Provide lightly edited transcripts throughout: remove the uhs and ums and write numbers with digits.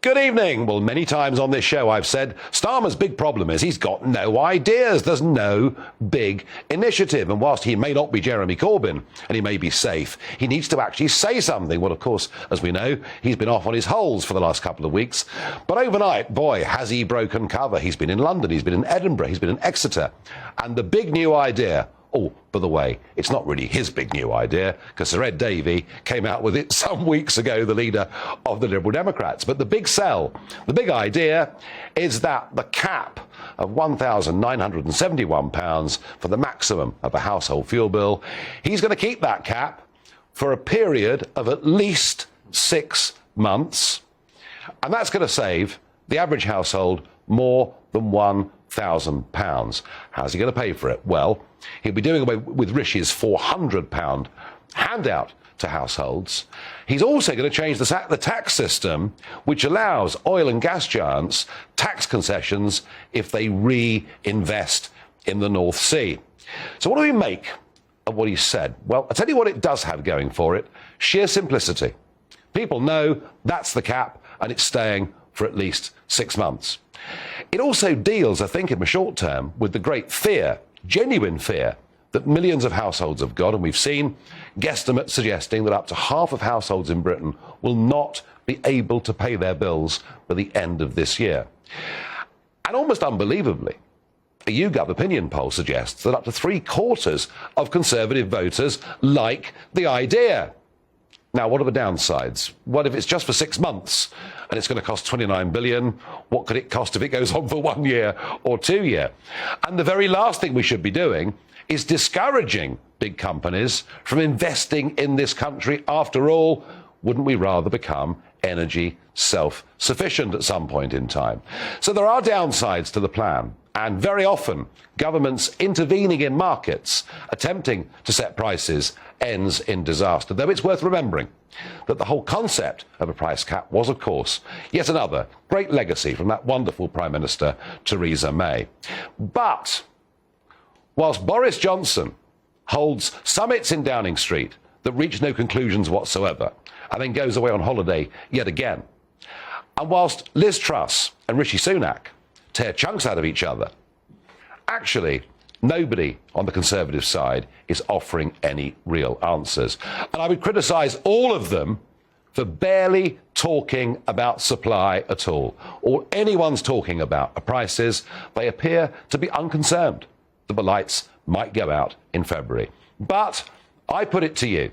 Good evening. Well, many times on this show I've said Starmer's big problem is he's got no ideas. There's no big initiative. And whilst he may not be Jeremy Corbyn and he may be safe, he needs to actually say something. Well, of course, as we know, he's been off on his holes for the last couple of weeks. But overnight, boy, has he broken cover. He's been in London, he's been in Edinburgh, he's been in Exeter. And the big new idea, oh, by the way, it's not really his big new idea, because Sir Ed Davey came out with it some weeks ago, the leader of the Liberal Democrats. But the big sell, the big idea is that the cap of £1,971 for the maximum of a household fuel bill, he's going to keep that cap for a period of at least 6 months. And that's going to save the average household more than £1,000. How's he going to pay for it? Well, he'll be doing away with Rishi's £400 handout to households. He's also going to change the tax system, which allows oil and gas giants tax concessions if they reinvest in the North Sea. So what do we make of what he said? Well, I'll tell you what it does have going for it: sheer simplicity. People know that's the cap and it's staying for at least 6 months. It also deals, I think, in the short term with the great fear, genuine fear, that millions of households have got, and we've seen guesstimates suggesting that up to half of households in Britain will not be able to pay their bills by the end of this year. And almost unbelievably, a YouGov opinion poll suggests that up to 3/4 of Conservative voters like the idea. Now, what are the downsides? What if it's just for 6 months and it's going to cost £29 billion? What could it cost if it goes on for 1 year or 2 years? And the very last thing we should be doing is discouraging big companies from investing in this country. After all, wouldn't we rather become energy self-sufficient at some point in time? So there are downsides to the plan. And very often, governments intervening in markets, attempting to set prices, ends in disaster. Though it's worth remembering that the whole concept of a price cap was, of course, yet another great legacy from that wonderful Prime Minister, Theresa May. But whilst Boris Johnson holds summits in Downing Street that reach no conclusions whatsoever, and then goes away on holiday yet again, and whilst Liz Truss and Rishi Sunak tear chunks out of each other, actually nobody on the Conservative side is offering any real answers. And I would criticise all of them for barely talking about supply at all. All anyone's talking about are prices. They appear to be unconcerned that the lights might go out in February. But I put it to you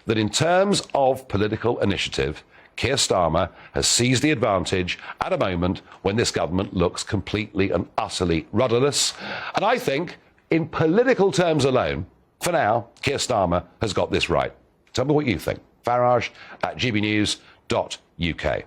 that in terms of political initiative, Keir Starmer has seized the advantage at a moment when this government looks completely and utterly rudderless. And I think, in political terms alone, for now, Keir Starmer has got this right. Tell me what you think. Farage at GBNews.uk.